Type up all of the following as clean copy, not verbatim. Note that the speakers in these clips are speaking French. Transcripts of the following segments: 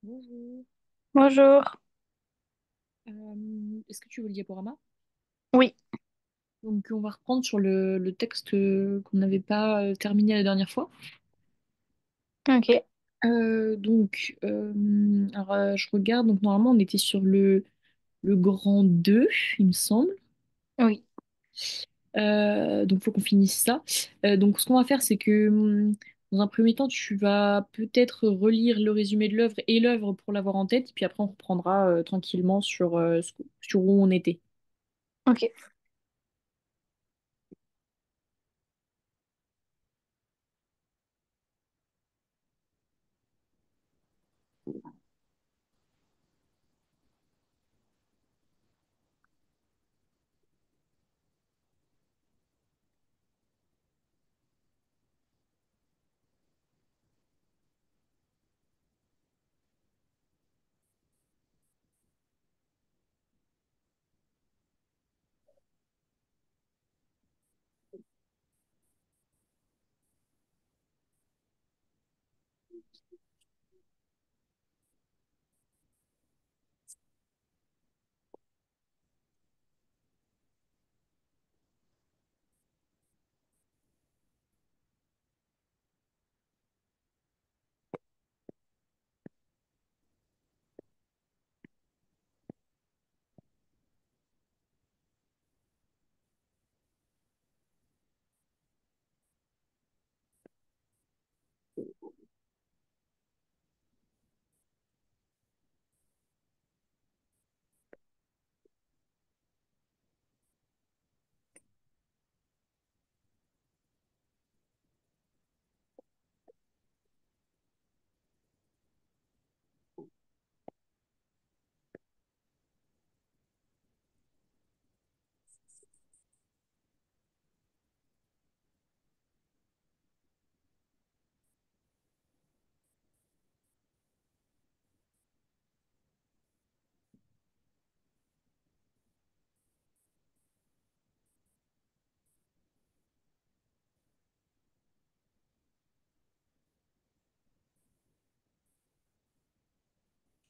Bonjour. Bonjour. Est-ce que tu veux le diaporama? Oui, Donc, on va reprendre sur le texte qu'on n'avait pas terminé la dernière fois. ok. Je regarde. Donc, normalement, on était sur le grand 2 il me semble. Oui, Donc, il faut qu'on finisse ça. Donc, ce qu'on va faire, c'est que dans un premier temps, tu vas peut-être relire le résumé de l'œuvre et l'œuvre pour l'avoir en tête. Et puis après, on reprendra tranquillement sur où on était. ok.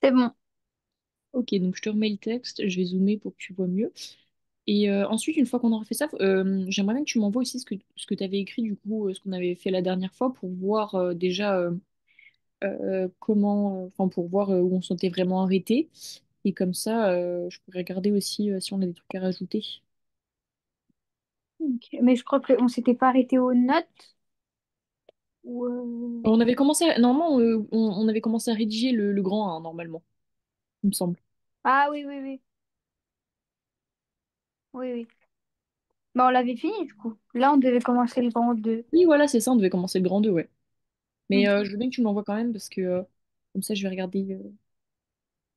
C'est bon. Ok, donc je te remets le texte, je vais zoomer pour que tu vois mieux. Et ensuite, une fois qu'on aura fait ça, j'aimerais bien que tu m'envoies aussi ce que tu avais écrit, du coup, ce qu'on avait fait la dernière fois pour voir déjà enfin pour voir où on s'était vraiment arrêté. Et comme ça, je pourrais regarder aussi si on a des trucs à rajouter. Ok. Mais je crois qu'on s'était pas arrêté aux notes. Ou On avait commencé, normalement, on avait commencé à rédiger le grand 1, normalement, il me semble. Ah oui, oui, oui. Oui, oui. Bah, on l'avait fini du coup. Là, on devait commencer le grand 2. Oui, voilà, c'est ça, on devait commencer le grand 2, ouais. Mais Ok. je veux bien que tu me l'envoies quand même parce que comme ça, je vais regarder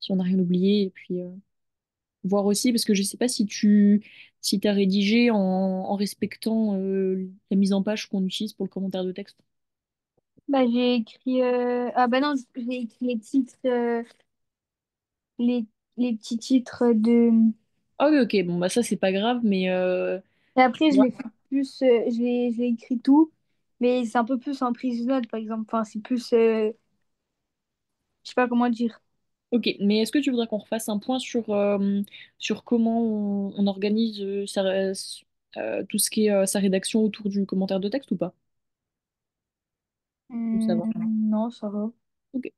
si on n'a rien oublié. Et puis, voir aussi, parce que je sais pas si t'as rédigé en respectant la mise en page qu'on utilise pour le commentaire de texte. Bah, j'ai écrit. Ah bah non, j'ai écrit les titres, les, les petits titres de. Ah oui, ok, bon, bah ça, c'est pas grave, mais Et après, je ouais. l'ai fait plus. Je l'ai écrit tout. Mais c'est un peu plus en prise de notes, par exemple. Enfin, c'est plus. Je sais pas comment dire. Ok, mais est-ce que tu voudrais qu'on refasse un point sur comment on organise tout ce qui est sa rédaction autour du commentaire de texte ou pas? Ou ça va? Non, ça va. Ok.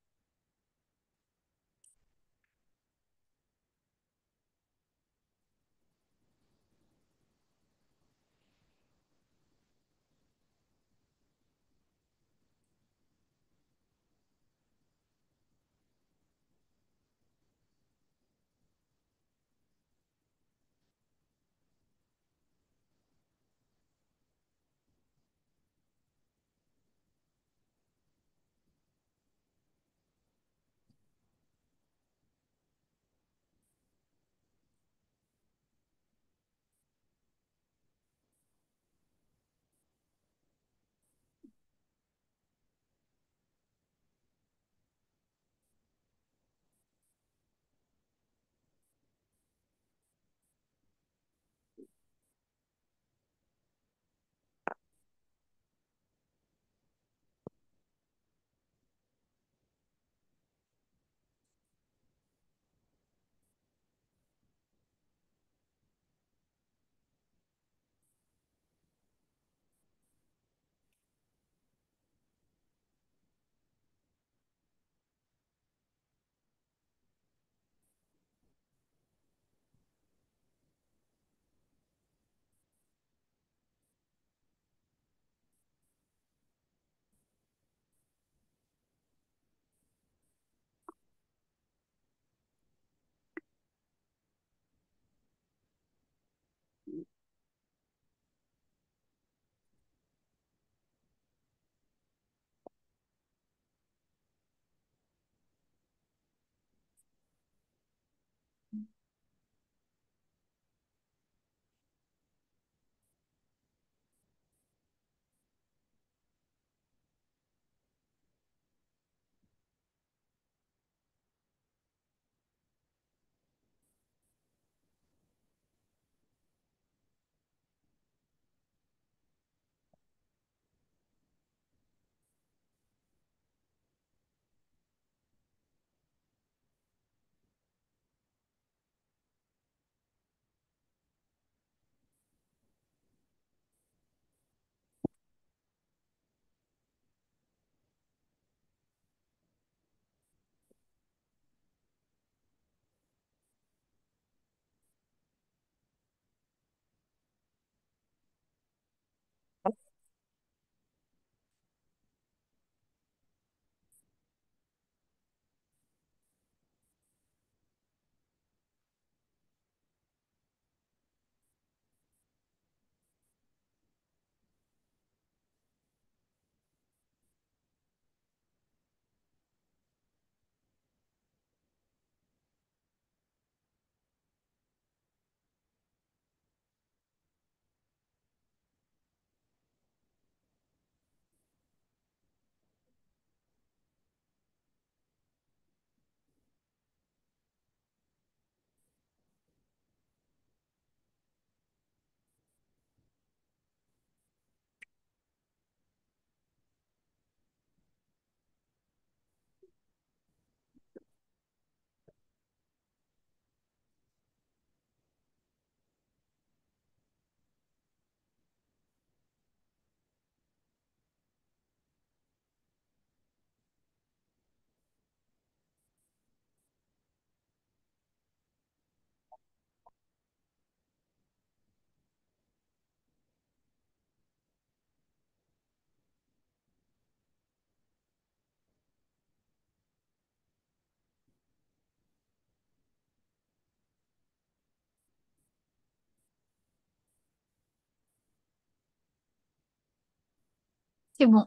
C'est bon.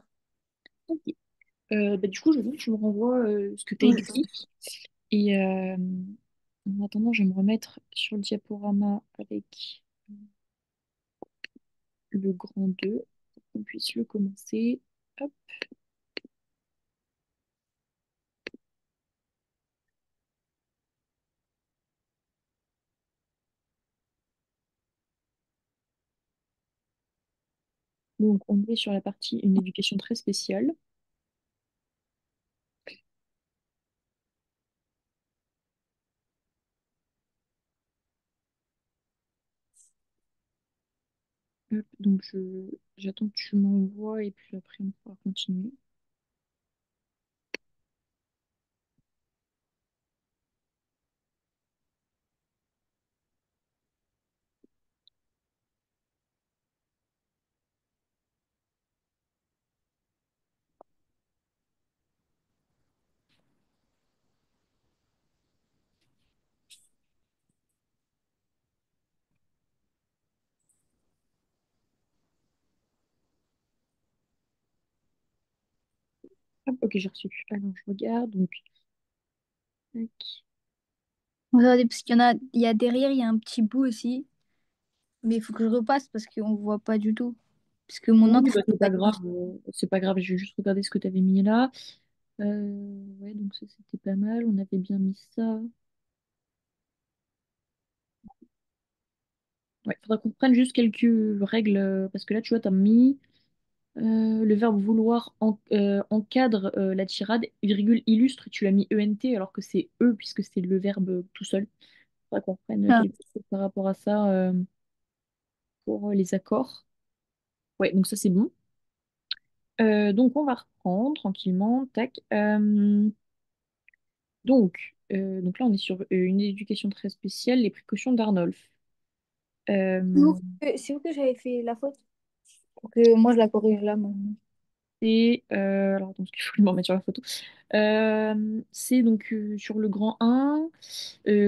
Ok. Bah, du coup, je veux que tu me renvoies ce que tu as Oui. écrit. Et en attendant, je vais me remettre sur le diaporama avec le grand 2 pour qu'on puisse le commencer. Hop. Donc, on est sur la partie une éducation très spéciale. Hop, donc, j'attends que tu m'envoies et puis après, on pourra continuer. Hop, ok, j'ai reçu. Alors, je regarde. Donc, tac. Regardez, parce il y a derrière, il y a un petit bout aussi. Mais il faut que je repasse parce qu'on voit pas du tout. Parce que mon Oui, encre, bah, elle est c'est pas pas grave. C'est pas grave, je vais juste regarder ce que tu avais mis là. Ouais, donc ça, c'était pas mal. On avait bien mis ça. Ouais, faudra qu'on prenne juste quelques règles, parce que là, tu vois, tu as mis le verbe vouloir encadre la tirade, virgule illustre, tu l'as mis ENT alors que c'est E puisque c'est le verbe tout seul. Faudra qu'on prenne Ah, quelque chose par rapport à ça pour les accords. Ouais, donc ça, c'est bon. Donc, on va reprendre tranquillement. Tac. Donc là, on est sur une éducation très spéciale, les précautions d'Arnolphe. Euh, c'est vous que j'avais fait la faute? Pour que moi, je la corrige là, maintenant. alors, attends, parce qu'il faut que je me remette sur la photo. C'est donc sur le grand 1,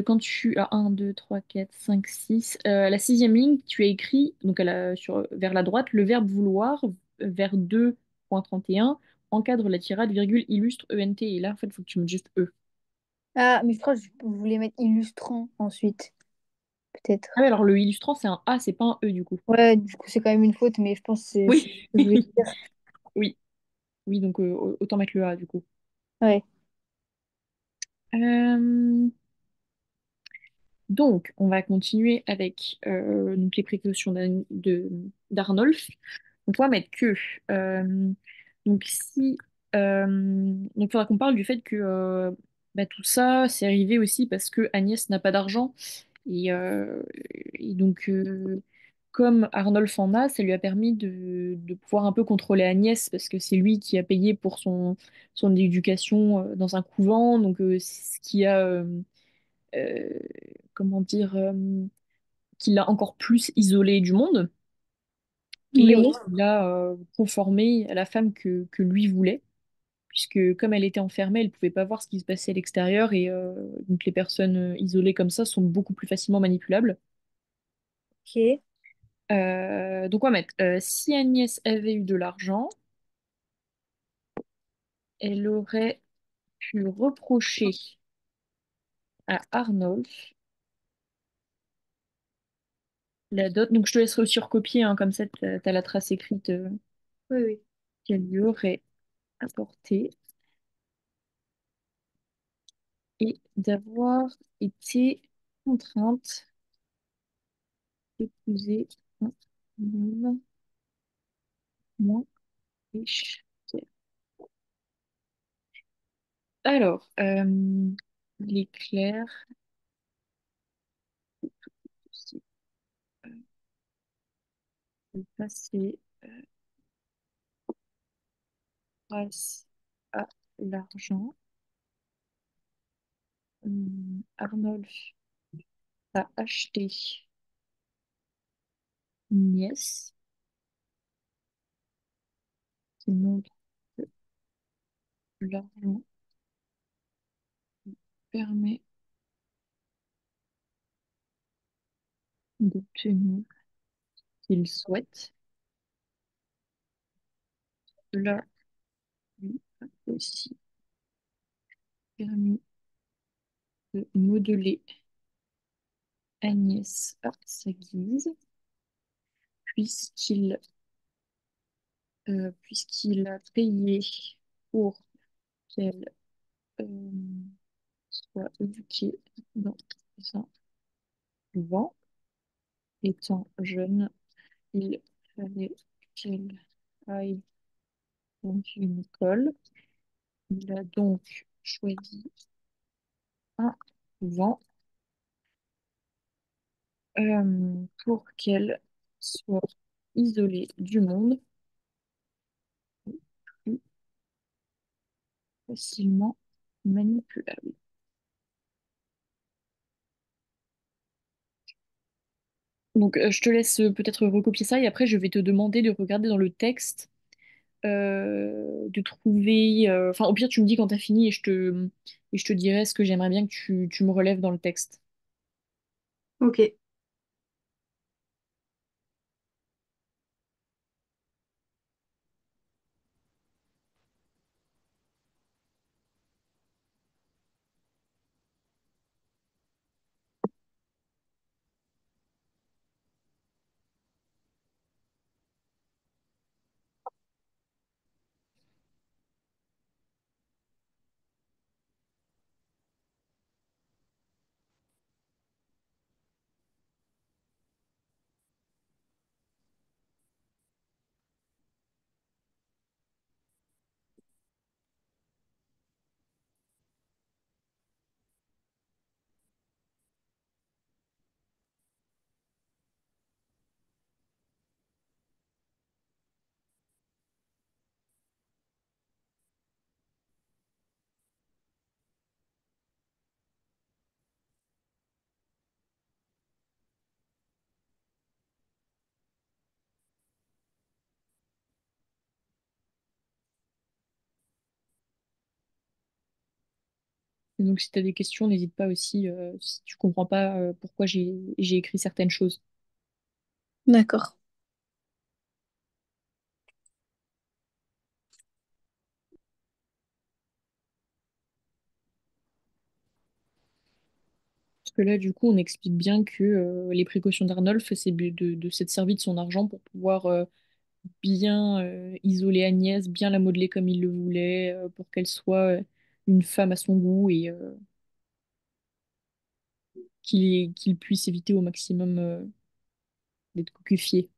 quand tu as 1, 2, 3, 4, 5, 6, à la sixième ligne, tu as écrit, donc vers la droite, le verbe vouloir, vers 2.31 encadre la tirade, virgule, illustre, ENT. Et là, en fait, il faut que tu mettes juste E. Ah, mais je crois que je voulais mettre illustrant ensuite, Ah ouais, peut-être. alors le illustrant, c'est un A, c'est pas un E du coup. Ouais, du coup, c'est quand même une faute, mais je pense que c'est ce Oui, que je voulais dire. oui, oui, donc autant mettre le A du coup. Ouais. Euh, Donc, on va continuer avec donc les précautions d'Arnolphe. Donc, on va mettre que. euh, donc, si. Donc, il faudra qu'on parle du fait que bah, tout ça, c'est arrivé aussi parce que Agnès n'a pas d'argent. Et, euh, et donc, comme Arnolphe en a, ça lui a permis de pouvoir un peu contrôler Agnès parce que c'est lui qui a payé pour son éducation dans un couvent. Donc, c'est ce qui a. Euh, comment dire, qui l'a encore plus isolé du monde. et Oui. il a conformé à la femme que lui voulait, puisque comme elle était enfermée, elle ne pouvait pas voir ce qui se passait à l'extérieur et donc les personnes isolées comme ça sont beaucoup plus facilement manipulables. Ok. Donc on va mettre si Agnès avait eu de l'argent, elle aurait pu reprocher à Arnolphe la dot. Donc je te laisserai aussi recopier, hein, comme ça t'as la trace écrite Oui, oui. qu'elle lui aurait apportée et d'avoir été contrainte d'épouser un homme moins riche qu'elle. Alors, il est clair, c'est de passer grâce à l'argent. Arnolphe a acheté une nièce qui montre que l'argent permet d'obtenir ce qu'il souhaite. Cela lui a aussi permis de modeler Agnès à sa guise, puisqu'il puisqu'il a payé pour qu'elle euh, soit éduquée dans un couvent. Étant jeune, il fallait qu'elle aille dans une école. Il a donc choisi un couvent pour qu'elle soit isolée du monde, plus facilement manipulable. Donc, je te laisse peut-être recopier ça et après, je vais te demander de regarder dans le texte, de trouver. Enfin, au pire, tu me dis quand tu as fini et je te dirai ce que j'aimerais bien que tu me relèves dans le texte. Ok. Et donc, si tu as des questions, n'hésite pas aussi si tu comprends pas pourquoi j'ai écrit certaines choses. D'accord. Parce que là, du coup, on explique bien que les précautions d'Arnolphe, c'est de s'être servi de son argent pour pouvoir bien isoler Agnès, bien la modeler comme il le voulait, pour qu'elle soit une femme à son goût et qu'il puisse éviter au maximum d'être cocufié.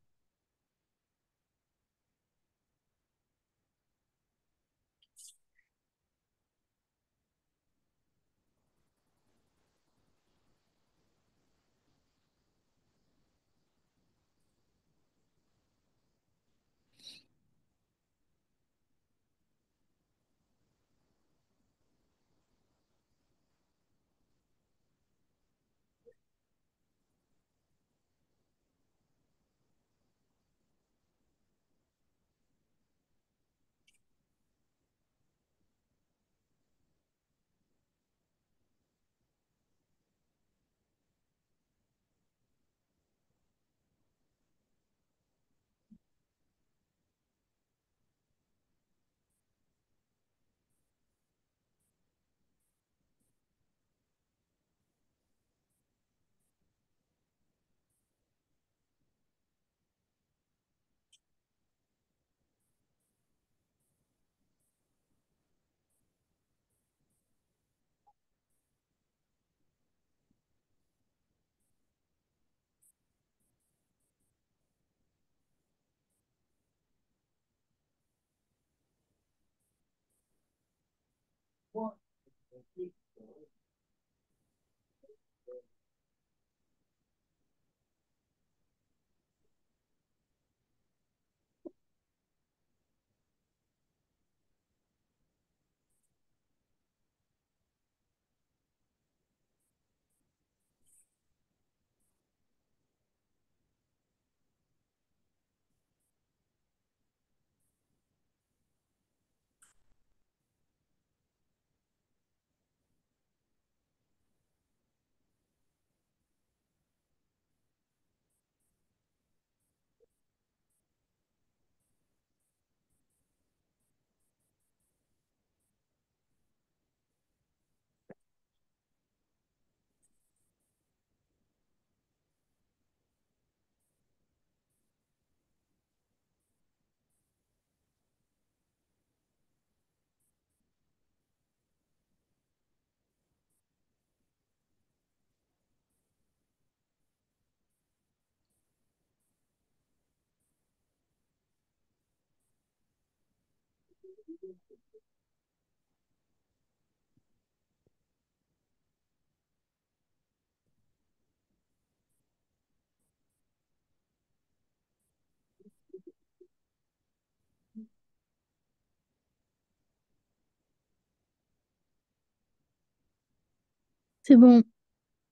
C'est bon.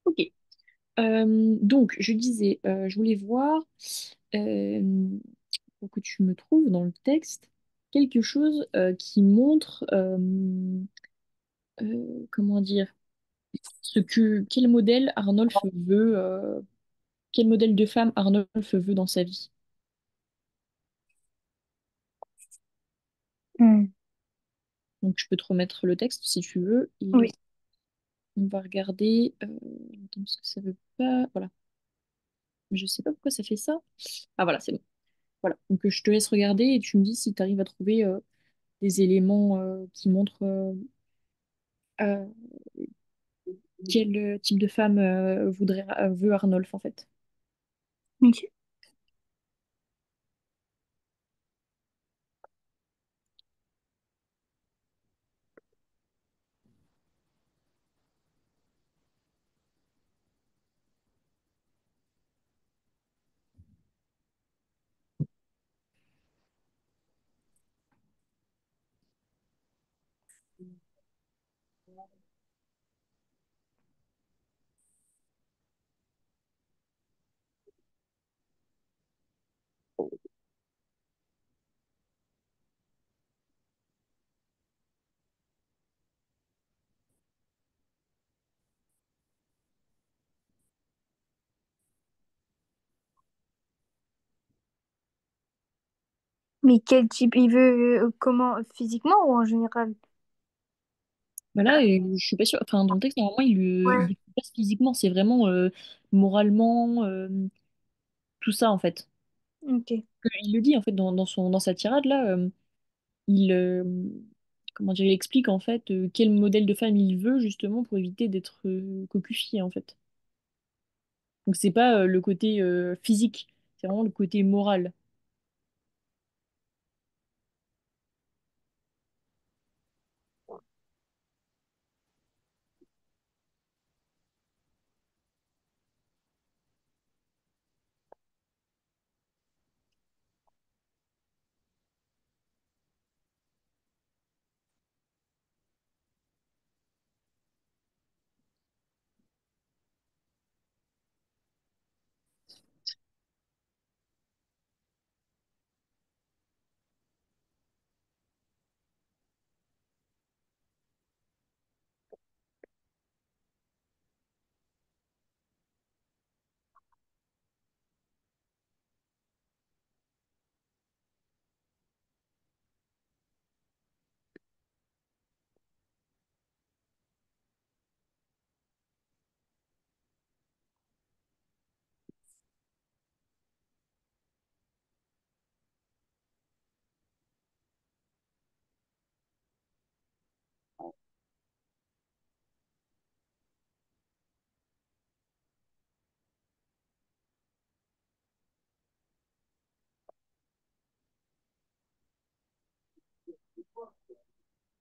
Ok. Donc, je disais, je voulais voir, euh, pour que tu me trouves dans le texte, quelque chose qui montre, comment dire, quel modèle Arnolphe veut, quel modèle de femme Arnolphe veut dans sa vie. Hmm. Donc, je peux te remettre le texte si tu veux, et Oui. on va regarder, attends, parce que ça veut pas, voilà, je sais pas pourquoi ça fait ça. Ah, voilà, c'est bon. Voilà, donc je te laisse regarder et tu me dis si tu arrives à trouver des éléments qui montrent euh, quel type de femme veut Arnolphe en fait. Ok. Mais quel type il veut, comment, physiquement ou en général? Bah là, je suis pas sûre. Enfin, dans le texte, normalement, il Ouais. passe physiquement, c'est vraiment moralement, tout ça en fait. Ok. Il le dit en fait dans sa tirade là, il, comment dire, il explique en fait quel modèle de femme il veut justement pour éviter d'être cocufié en fait. Donc c'est pas le côté physique, c'est vraiment le côté moral.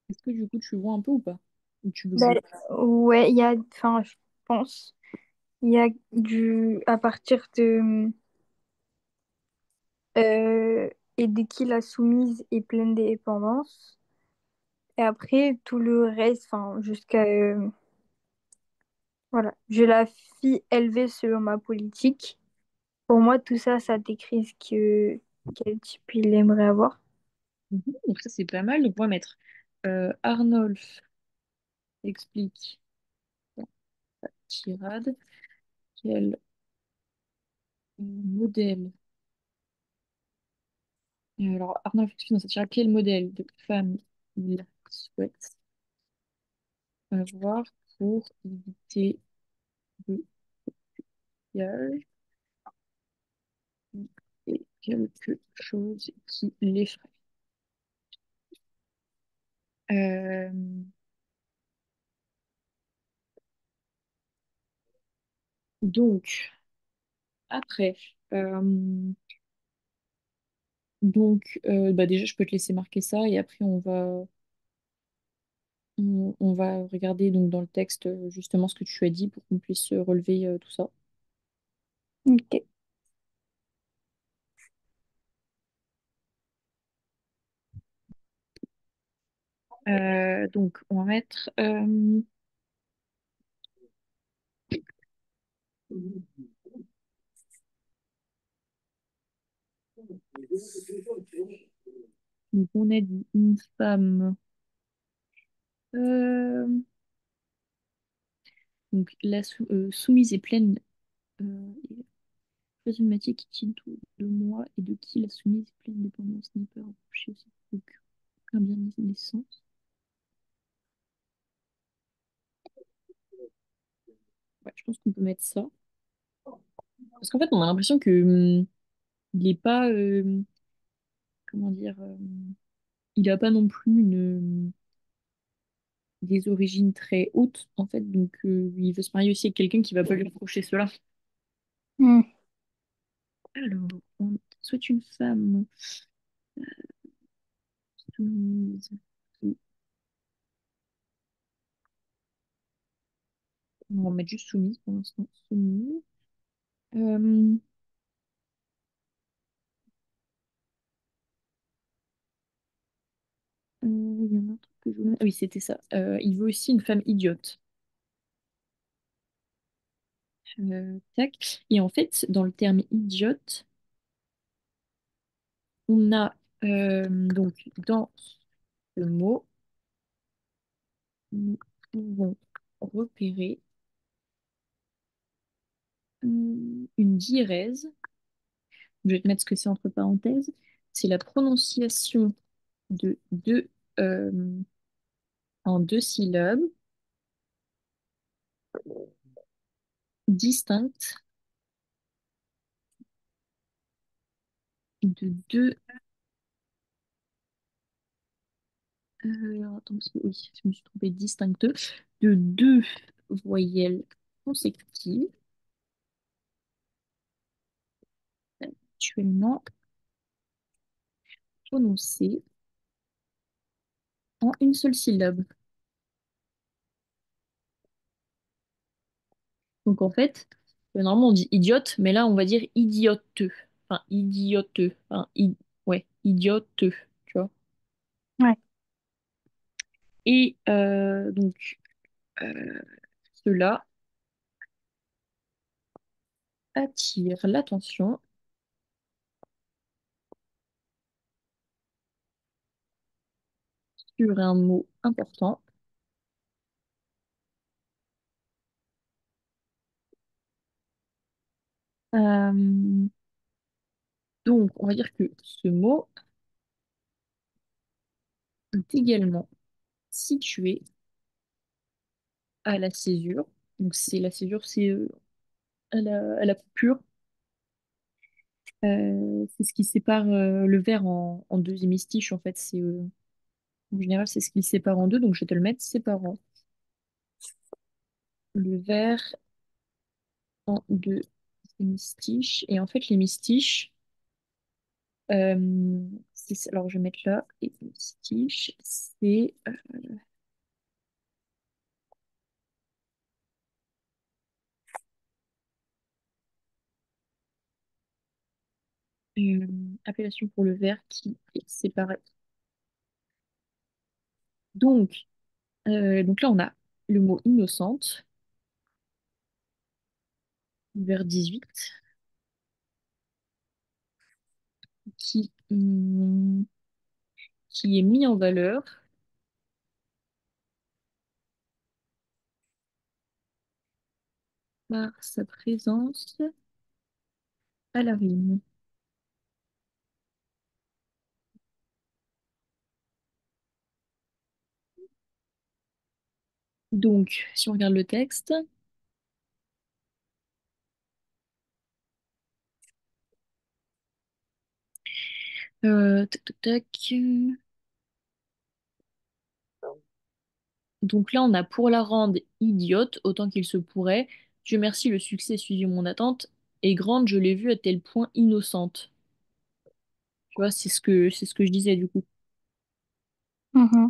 Est-ce que du coup tu vois un peu ou pas? Ou tu veux que Bah, je... ouais, il y a, enfin, je pense, il y a à partir de, et dès qu'il a soumise et pleine dépendance. Et après, tout le reste, enfin, jusqu'à, voilà, je la fille élevée selon ma politique. Pour moi, tout ça, ça décrit quel type il aimerait avoir. Mhm. Donc ça, c'est pas mal. Donc on va mettre Arnolphe explique tirade. Quel modèle... alors, Arnolphe explique dans sa tirade quel modèle de femme il souhaite avoir pour éviter le mariage et quelque chose qui l'effraie. Euh, donc, après, euh, bah déjà, je peux te laisser marquer ça et après, on va regarder donc dans le texte justement ce que tu as dit pour qu'on puisse relever tout ça. Ok. Donc, on va mettre donc on a dit une femme. euh, donc, soumise et pleine et problématique qui tient de moi et de qui la soumise et pleine dépendance n'est pas rapprochée aussi aucun bien de naissance. Ouais, je pense qu'on peut mettre ça. Parce qu'en fait, on a l'impression que il est pas, comment dire, il a pas non plus des origines très hautes, en fait, donc il veut se marier aussi avec quelqu'un qui va pas lui reprocher cela. Hmm. Alors, on souhaite une femme soumise. On va mettre juste soumise pour l'instant. Soumise. Euh, il y en a un truc que je voulais... Ah oui, c'était ça. Il veut aussi une femme idiote. Tac. Et en fait, dans le terme idiote, on a donc dans ce mot, nous pouvons repérer une diérèse. Je vais te mettre ce que c'est entre parenthèses. C'est la prononciation de deux euh, en deux syllabes distinctes de deux. Alors, attends, parce que oui, je me suis trompée, distinctes de deux voyelles consécutives, actuellement prononcées en une seule syllabe. Donc en fait, normalement on dit idiote, mais là on va dire idioteux. Enfin, idioteux. Enfin, ouais, idioteux, tu vois. Ouais. Et donc, euh, cela attire l'attention sur un mot important. Euh, donc, on va dire que ce mot est également situé à la césure. Donc, c'est la césure, c'est à la coupure. C'est ce qui sépare le vers en deux hémistiches. En fait, en général, c'est ce qui le sépare en deux. Donc, je vais te le mettre séparant le vers en deux hémistiches. Et en fait, l'hémistiche, alors je vais mettre là, hémistiche, c'est Euh, Appellation pour le verbe qui est séparé. Donc, donc là, on a le mot innocente, vers 18, qui est mis en valeur par sa présence à la rime. Donc, si on regarde le texte, tac, tac, tac. Donc là, on a pour la rendre idiote, autant qu'il se pourrait. Dieu merci, le succès suivi mon attente. Et grande, je l'ai vue à tel point innocente. Tu vois, c'est ce que je disais du coup. Mhm.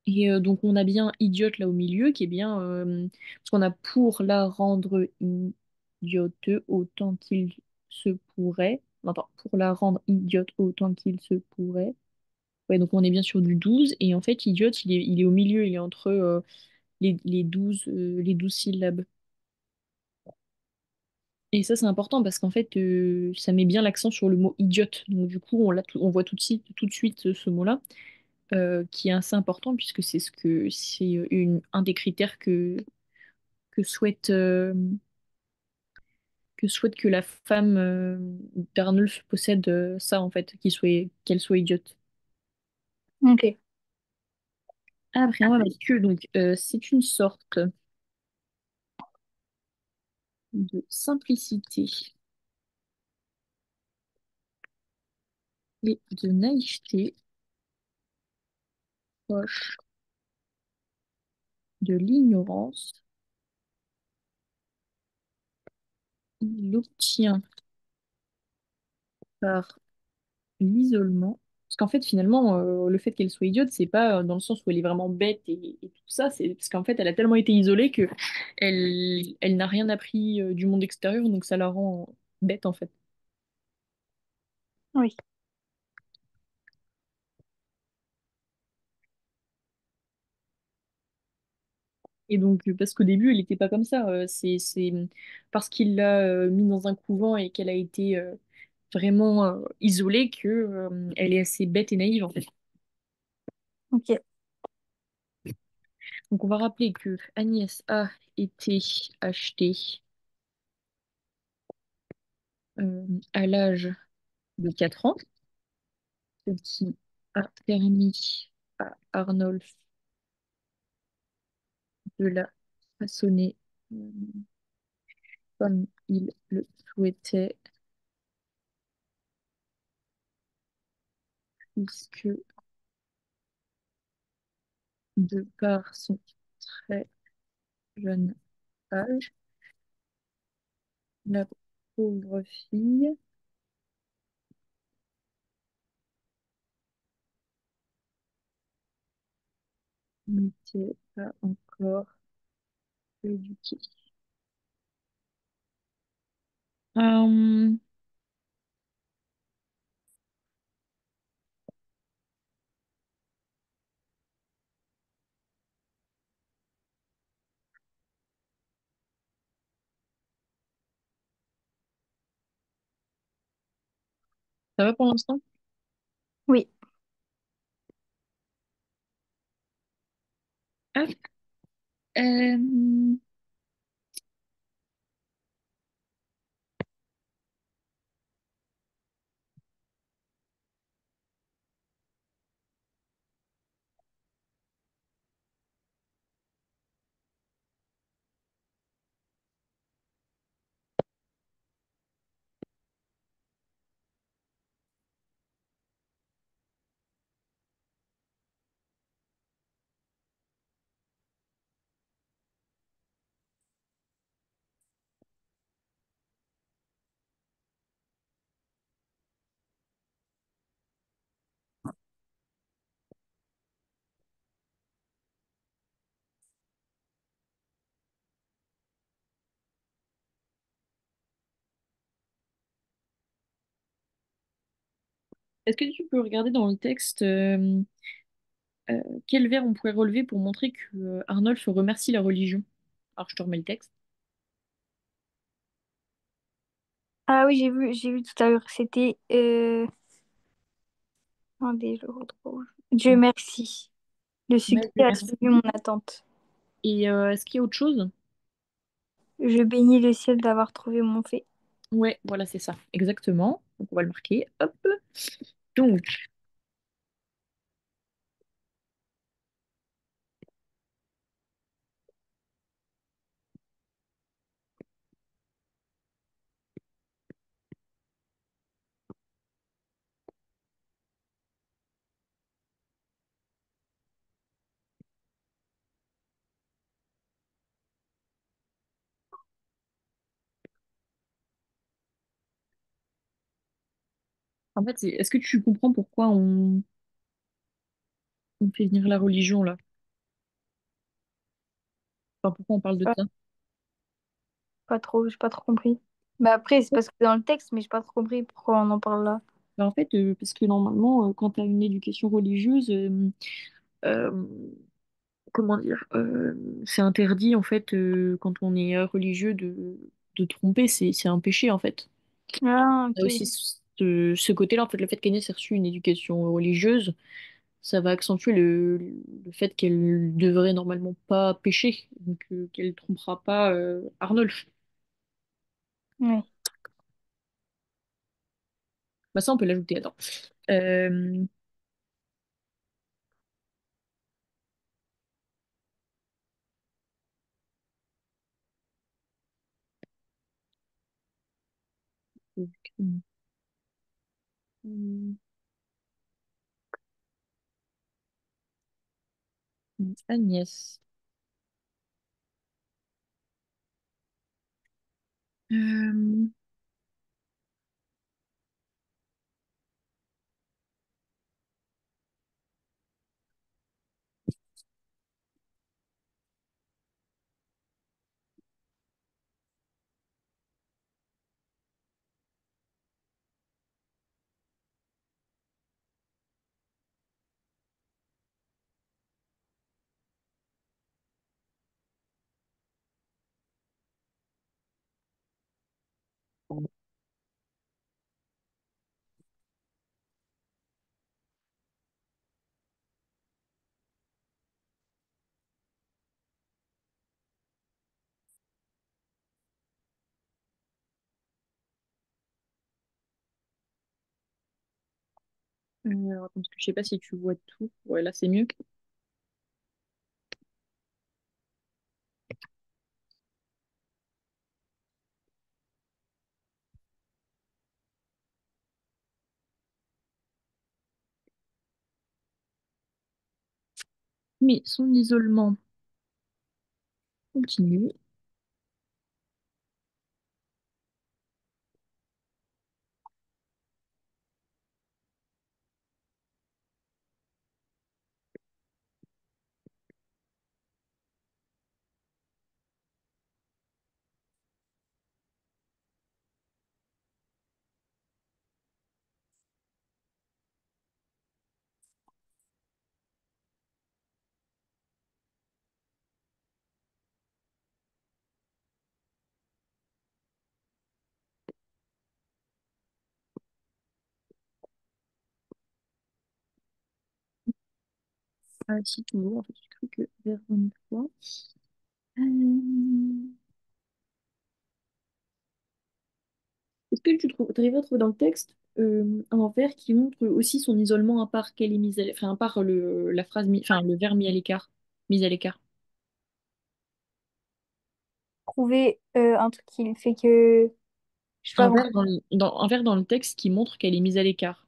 Et donc on a bien idiote là au milieu, qui est bien parce qu'on a pour la rendre idiote autant qu'il se pourrait. Non, attends, pour la rendre idiote autant qu'il se pourrait. Ouais, donc on est bien sur du 12 et en fait idiote il est au milieu, il est entre les douze syllabes. Et ça, c'est important parce qu'en fait, ça met bien l'accent sur le mot idiote. Donc, du coup, on voit tout de suite ce mot-là, qui est assez important puisque c'est un des critères que souhaite, euh, que souhaite que la femme d'Arnulf possède, ça, en fait, qu'elle soit idiote. Ok. Après, on va mettre que, donc, c'est une sorte de simplicité et de naïveté proche de l'ignorance. Il obtient par l'isolement. Parce qu'en fait, finalement, le fait qu'elle soit idiote, c'est pas dans le sens où elle est vraiment bête et tout ça, c'est parce qu'en fait, elle a tellement été isolée que elle n'a rien appris du monde extérieur, donc ça la rend bête en fait. Oui. Et donc, parce qu'au début, elle n'était pas comme ça. C'est parce qu'il l'a mis dans un couvent et qu'elle a été vraiment isolée que elle est assez bête et naïve en fait. Ok. Donc, on va rappeler que Agnès a été achetée à l'âge de 4 ans, ce qui a permis à Arnolphe de la façonner comme il le souhaitait, puisque de par son très jeune âge, la pauvre fille n'était pas encore éduquée. Euh, Ça va pour l'instant? Oui. Hop. Euh, Est-ce que tu peux regarder dans le texte euh, quel vers on pourrait relever pour montrer que Arnolphe remercie la religion? Alors, je te remets le texte. Ah oui, j'ai vu tout à l'heure. C'était. Attendez, je le retrouve. Dieu merci. Le Ouais, succès Dieu a merci. suivi mon attente. Et est-ce qu'il y a autre chose? Je bénis le ciel d'avoir trouvé mon fait. Ouais, voilà, c'est ça, exactement. Donc, on va le marquer. Hop. Donc, en fait, est-ce que tu comprends pourquoi on fait venir la religion là? Enfin, pourquoi on parle de Ouais, ça? pas trop, j'ai pas trop compris. Bah après, c'est parce que c'est dans le texte, mais j'ai pas trop compris pourquoi on en parle là. En fait, parce que normalement, quand tu as une éducation religieuse, euh, comment dire, c'est interdit en fait quand on est religieux de tromper, c'est un péché en fait. Ah, Il y a ok. aussi ce côté-là, en fait, le fait qu'Agnès ait reçu une éducation religieuse, ça va accentuer le fait qu'elle devrait normalement pas pécher, donc qu'elle trompera pas Arnolphe. Ouais. Bah ça, on peut l'ajouter, attends. Euh, Agnès. Euh, alors, attends, parce que je sais pas si tu vois tout. Ouais, là, c'est mieux. Mais son isolement continue. Ah, si, toujours. En fait, j'ai cru que vers 23. Est-ce que tu trouves, arrives à trouver dans le texte un vers qui montre aussi son isolement à part qu'elle est mise à, enfin, à part la phrase, enfin, le vers mis à l'écart, mis à l'écart. Trouver un truc qui fait que. Je sais pas Un vraiment. vers un vers dans le texte qui montre qu'elle est mise à l'écart.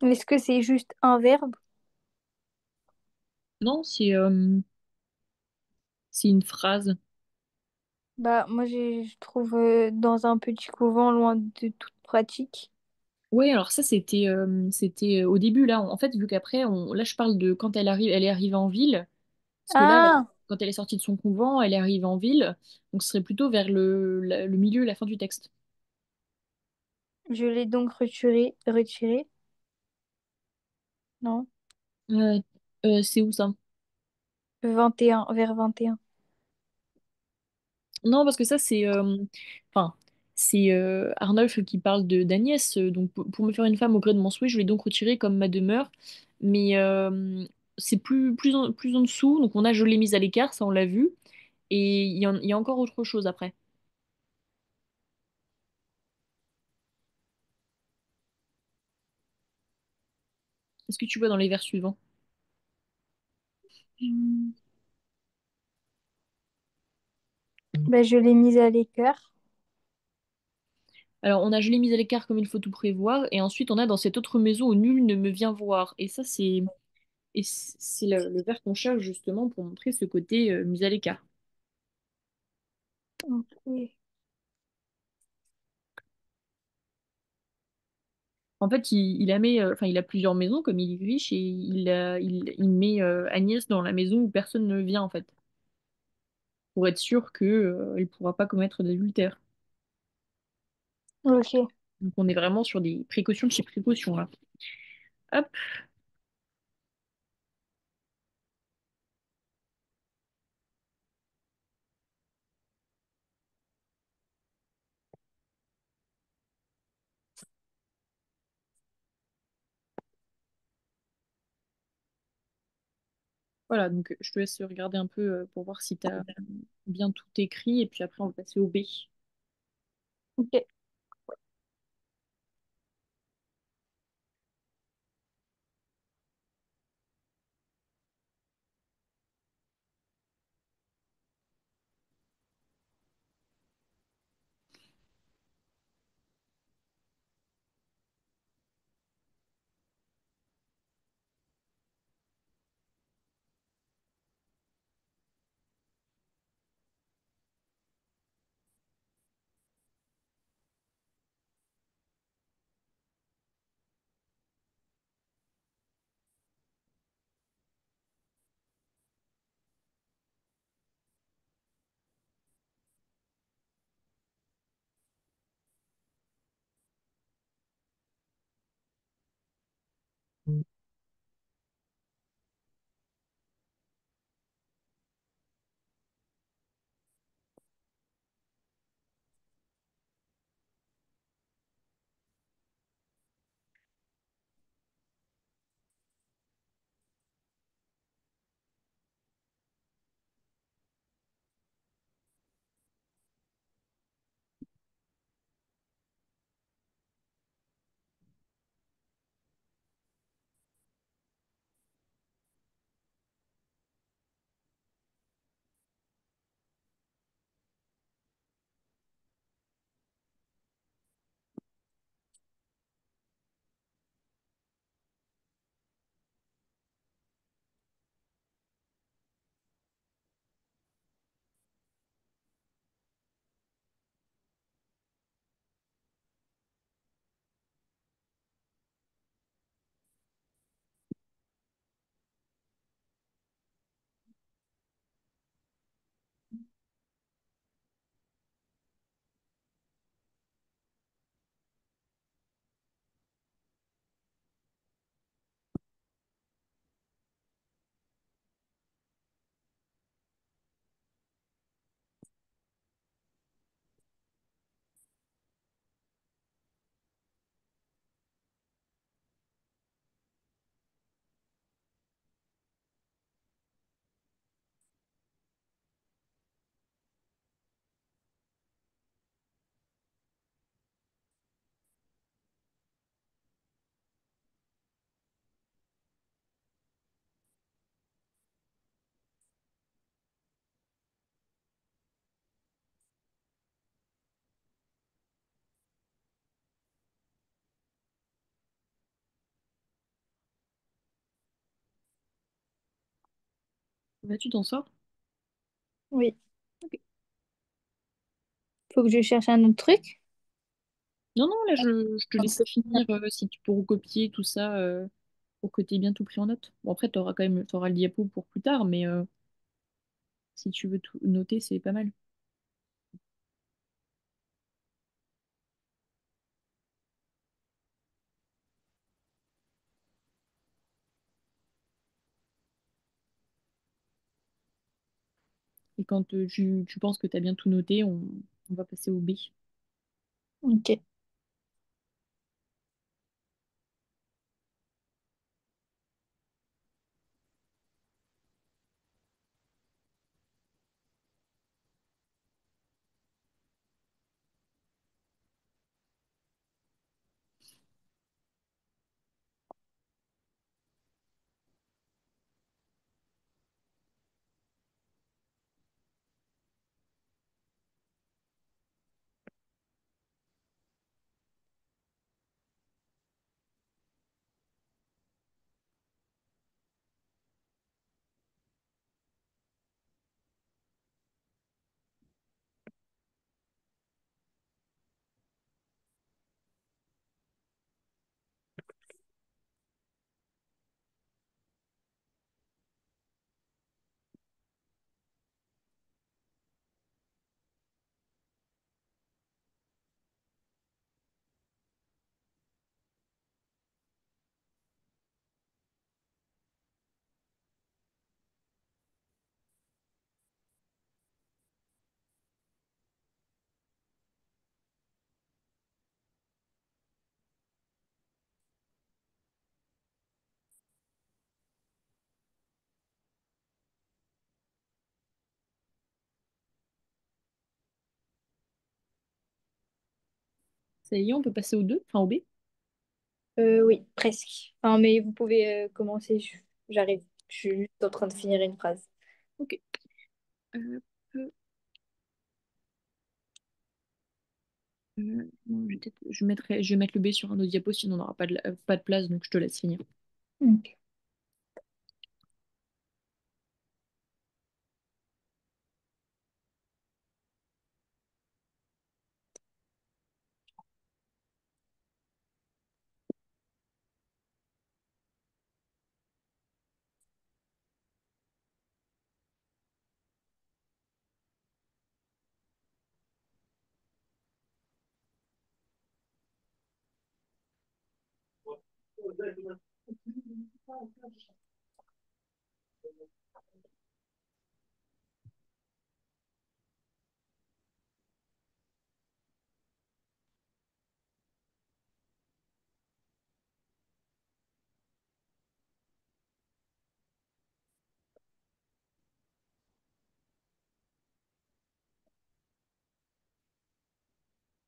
Est-ce que c'est juste un verbe? Non, c'est une phrase. Bah, moi, je trouve dans un petit couvent loin de toute pratique. Oui, alors ça c'était au début là. En fait, vu qu'après, là je parle de quand elle est arrivée en ville, parce que là, Ah, quand elle est sortie de son couvent, elle est arrivée en ville, donc ce serait plutôt vers le milieu, la fin du texte. je l'ai donc retiré. Retiré? Non. Euh, c'est où ça? 21 vers 21. Non, parce que ça c'est, enfin, c'est Arnulf qui parle de d'Agnès. Donc pour me faire une femme au gré de mon souhait, je vais donc retirer comme ma demeure, mais c'est plus en dessous. Donc on a je l'ai mise à l'écart, ça on l'a vu, et il y a encore autre chose après. Est-ce que tu vois dans les vers suivants? Hmm. Bah, je l'ai mise à l'écart. Alors, on a je l'ai mise à l'écart comme il faut tout prévoir, et ensuite on a dans cette autre maison où nul ne me vient voir. Et ça, c'est le vers qu'on cherche justement pour montrer ce côté mis à l'écart. Ok. En fait, il a enfin, il a plusieurs maisons comme il est riche et il met Agnès dans la maison où personne ne vient en fait, pour être sûr que il pourra pas commettre d'adultère. Ok. Donc, on est vraiment sur des précautions de chez précautions là. Hop, voilà. Donc, je te laisse regarder un peu pour voir si tu as bien tout écrit, et puis après on va passer au B. Ok. Vas-tu t'en sors? Oui. Ok. Faut que je cherche un autre truc. Non, non, là, je te laisse Comme finir si tu peux recopier tout ça pour que tu aies bien tout pris en note. Bon, après, tu auras quand même t'auras le diapo pour plus tard, mais si tu veux tout noter, c'est pas mal. Et quand tu penses que tu as bien tout noté, on va passer au B. Ok. Ça y est, on peut passer au 2, enfin au B. Oui, presque. Enfin, mais vous pouvez commencer. J'arrive. Je suis juste en train de finir une phrase. Ok. Hop, bon, je vais mettre le B sur un autre diapo, sinon on n'aura pas de place, donc je te laisse finir. Ok.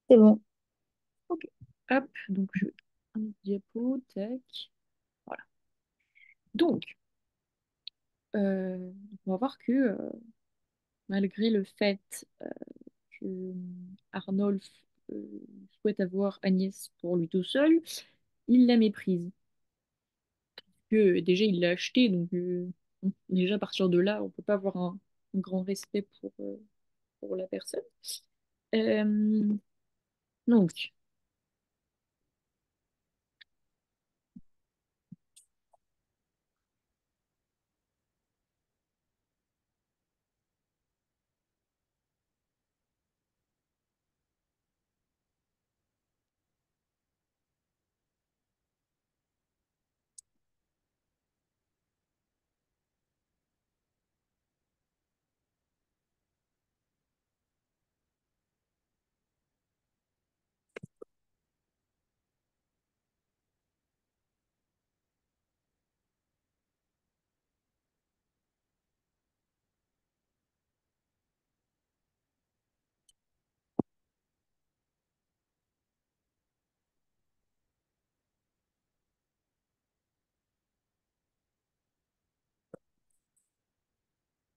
C'est bon. Ok. Hop, donc un autre diapo, tac. Voilà. Donc, on va voir que malgré le fait que Arnolphe souhaite avoir Agnès pour lui tout seul, il la méprise. Que déjà il l'a acheté, donc bon, déjà à partir de là, on peut pas avoir un grand respect pour la personne. Euh, donc,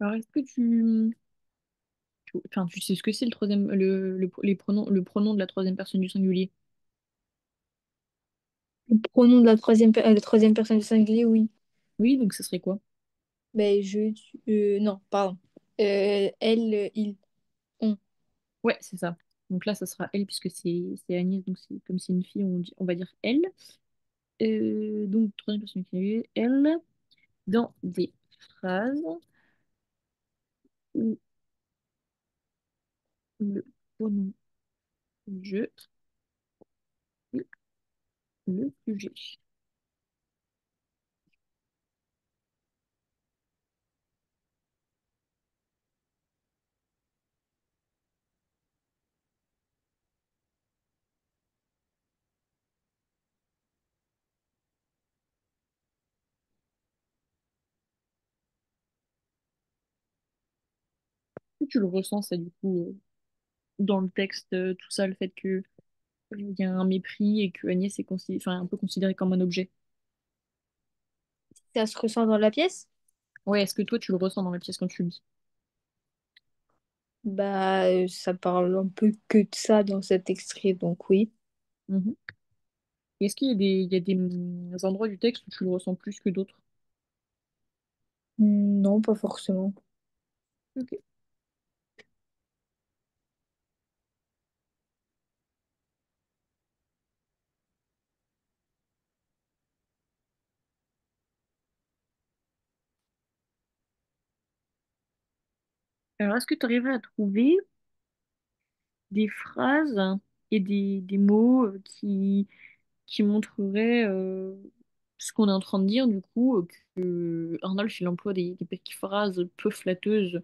alors est-ce que enfin, tu sais ce que c'est le troisième, le pronom de la troisième personne du singulier? Le pronom de la troisième personne du singulier, oui. Oui, donc ce serait quoi? Ben, non, pardon. Elle, il, on. Ouais, c'est ça. Donc là, ça sera elle puisque c'est Agnès, donc c'est comme c'est une fille, on va dire elle. Donc, troisième personne singulier, elle, dans des phrases où le pronom je est le sujet. Tu le ressens, ça, du coup, dans le texte, tout ça, le fait que il y a un mépris et que Agnès est enfin, un peu considérée comme un objet. Ça se ressent dans la pièce? Ouais, est-ce que toi, tu le ressens dans la pièce quand tu le dis? Bah, ça parle un peu que de ça dans cet extrait, donc oui. Mhm. Et est-ce qu'il y a des endroits du texte où tu le ressens plus que d'autres? Non, pas forcément. Ok. Alors, est-ce que tu arriverais à trouver des phrases et des mots qui montreraient ce qu'on est en train de dire, du coup, que Arnold, il emploie des petites phrases peu flatteuses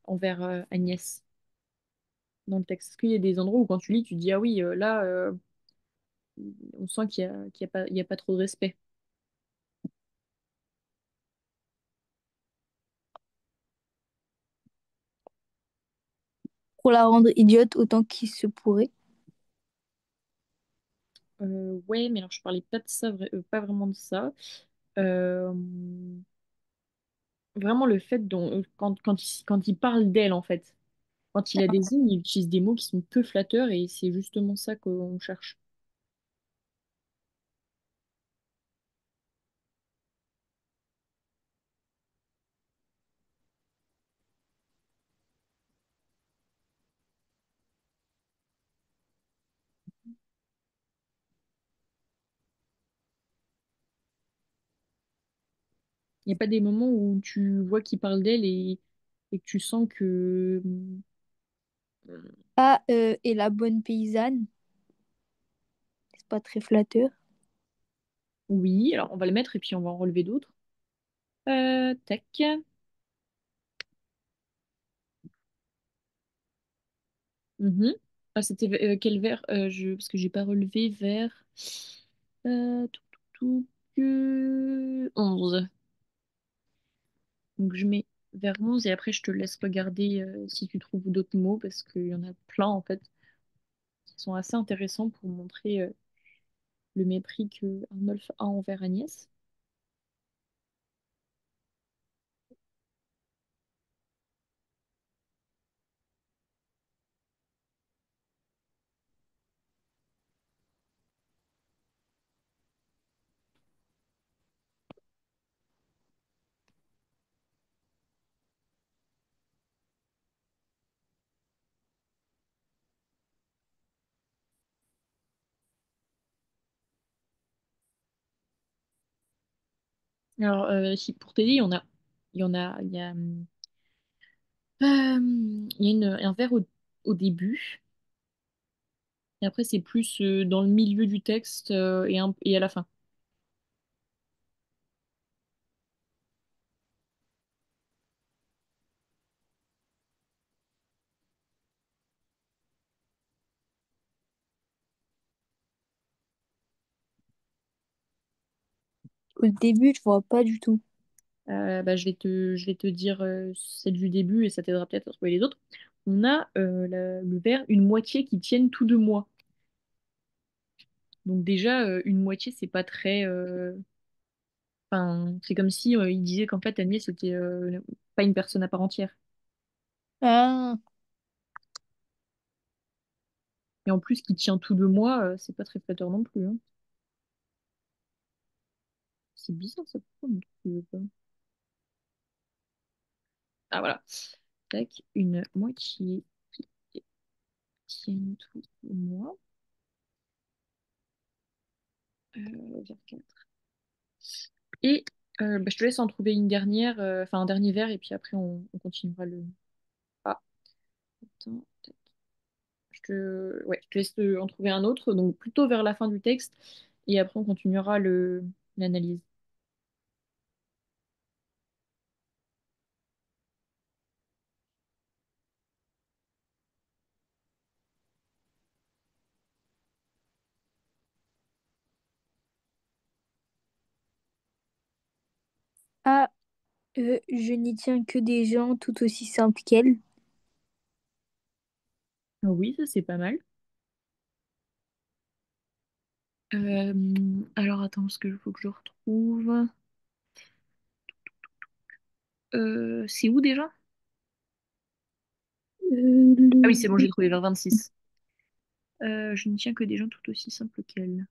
envers Agnès dans le texte? Est-ce qu'il y a des endroits où quand tu lis, tu te dis, ah oui, là, on sent qu'il y a pas trop de respect. Pour la rendre idiote autant qu'il se pourrait. Ouais, mais alors je parlais pas de ça, pas vraiment de ça. Euh, Vraiment le fait dont, quand il parle d'elle, en fait. Quand il la désigne, il utilise des mots qui sont peu flatteurs et c'est justement ça qu'on cherche. Il n'y a pas des moments où tu vois qu'il parle d'elle et que tu sens que... Ah, et la bonne paysanne, c'est pas très flatteur. Oui, alors on va le mettre et puis on va en relever d'autres. Tac. Mhm. Ah, c'était quel vers parce que j'ai pas relevé vers... tout, tout, que 11. Donc je mets vers 11 et après je te laisse regarder si tu trouves d'autres mots parce qu'il y en a plein en fait qui sont assez intéressants pour montrer le mépris que Arnolphe a envers Agnès. Alors pour t'aider, il y a un vers au début et après c'est plus dans le milieu du texte et à la fin. Au début, je vois pas du tout. Bah, je vais te dire celle du début et ça t'aidera peut-être à trouver les autres. On a le vers une moitié qui tienne tout de moi. Donc déjà, une moitié, c'est pas très... Enfin, c'est comme si il disait qu'en fait, Agnès, c'était pas une personne à part entière. Ah, Et en plus, qui tient tout de moi, c'est pas très flatteur non plus, hein. C'est bizarre, ça. Pourquoi on ne trouve pas. Ah voilà. Tac, une moitié qui tienne tout pour moi. Vers 4. Et bah, je te laisse en trouver une dernière, enfin un dernier verre, et puis après on continuera le. Ah, attends, tac. Ouais, je te laisse en trouver un autre, donc plutôt vers la fin du texte, et après on continuera l'analyse. Ah, je n'y tiens que des gens tout aussi simples qu'elle. Ah oui, ça c'est pas mal. Alors attends, ce qu'il faut que je retrouve. C'est où déjà? Ah oui, c'est bon, j'ai trouvé vers 26. Je ne tiens que des gens tout aussi simples qu'elle.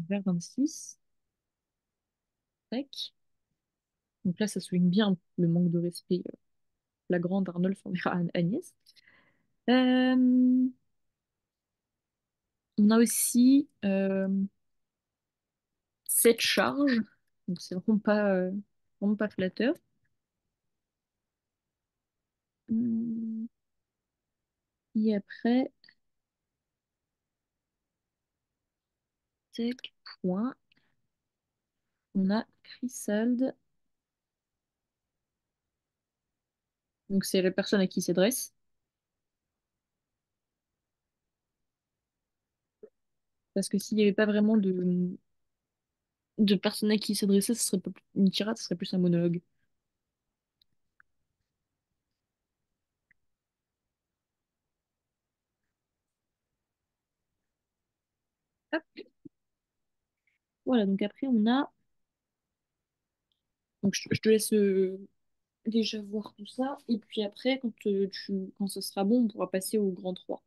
Vers 26. Tac. Donc là, ça souligne bien le manque de respect flagrant d'Arnolphe envers Agnès. Euh, on a aussi cette charge. Donc c'est vraiment pas flatteur. Hum, Et après, tac, point. On a Chrysalde. Donc c'est la personne à qui il s'adresse. Parce que s'il n'y avait pas vraiment de personne à qui il s'adressait, ce serait pas une tirade, ce serait plus un monologue. Hop. Voilà, donc après on a. Donc je te laisse déjà voir tout ça. Et puis après, quand ce sera bon, on pourra passer au grand 3.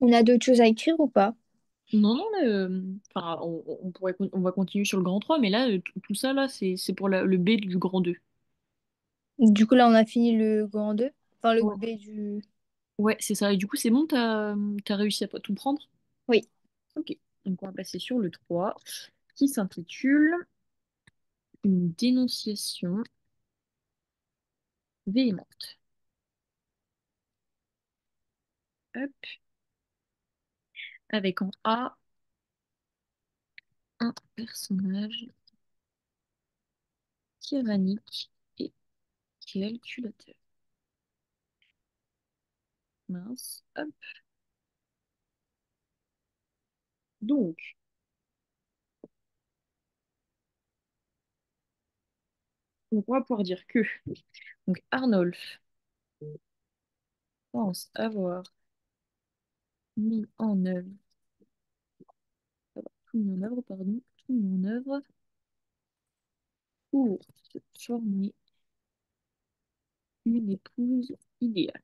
On a d'autres choses à écrire ou pas? Non, non, mais, enfin, on va continuer sur le grand 3, mais là, tout ça, là, c'est pour le B du grand 2. Du coup, là, on a fini le grand 2. Enfin, le Ouais. B du... Ouais, c'est ça. Et du coup, c'est bon, t'as réussi à pas tout prendre? Oui. Ok. Donc, on va passer sur le 3, qui s'intitule Une dénonciation véhémente. Hop. Avec en A. un personnage tyrannique et calculateur. Mince. Hop. Donc, on va pouvoir dire que donc Arnolphe pense avoir mis en œuvre, tout mis en œuvre, pardon, tout mis en œuvre pour se former une épouse idéale.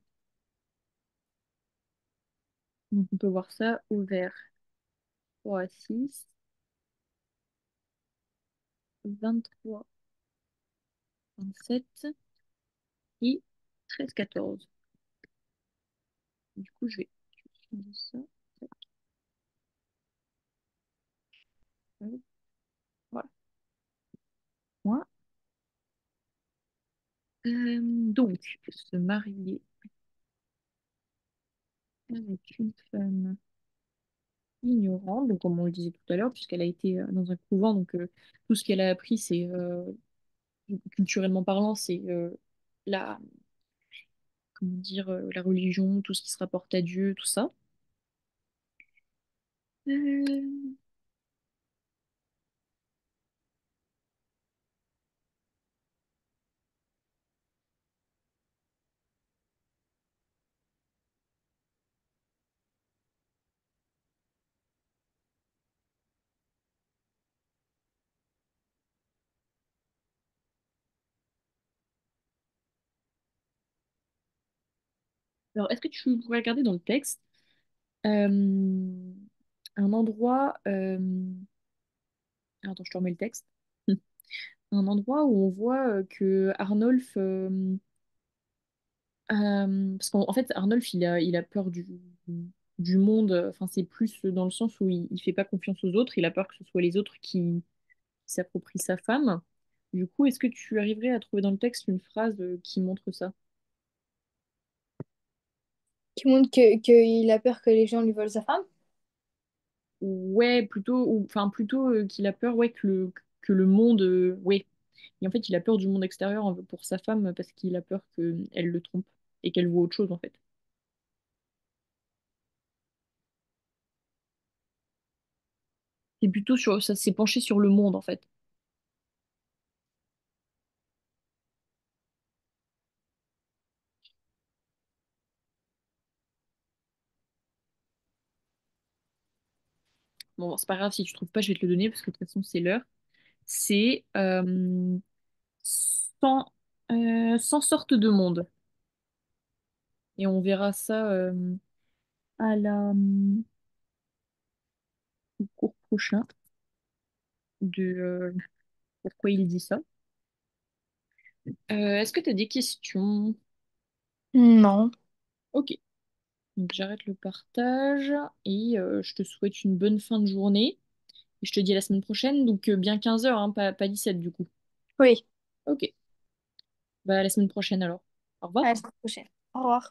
Donc, on peut voir ça au vert 3 à 6, 23, 27 et 13, 14. Du coup, je vais changer ça. Tac, hop, voilà. Moi, donc, se marier avec une femme ignorante, donc comme on le disait tout à l'heure, puisqu'elle a été dans un couvent, donc tout ce qu'elle a appris, c'est culturellement parlant, c'est la, comment dire, la religion, tout ce qui se rapporte à Dieu, tout ça. Euh, alors, est-ce que tu pourrais regarder dans le texte un endroit, attends, je te remets le texte. Un endroit où on voit que Arnolphe, parce qu'en fait, Arnolphe, il a peur du monde. Enfin, c'est plus dans le sens où il fait pas confiance aux autres. Il a peur que ce soit les autres qui s'approprient sa femme. Du coup, est-ce que tu arriverais à trouver dans le texte une phrase qui montre ça? Qui montre qu'il a peur que les gens lui volent sa femme. Ouais, plutôt, enfin plutôt qu'il a peur, ouais, que le monde, ouais. Et en fait, il a peur du monde extérieur pour sa femme parce qu'il a peur qu'elle le trompe et qu'elle voit autre chose en fait. C'est plutôt sur, ça s'est penché sur le monde en fait. Bon, c'est pas grave si tu trouves pas, je vais te le donner parce que de toute façon c'est l'heure. C'est 100, 100 sortes de monde. Et on verra ça au cours prochain de pourquoi il dit ça. Est-ce que tu as des questions? Non. Ok, donc j'arrête le partage et je te souhaite une bonne fin de journée. Et je te dis à la semaine prochaine, donc bien 15 heures, hein, pas 17 du coup. Oui. Ok, bah à la semaine prochaine alors. Au À revoir. la semaine prochaine. Au revoir.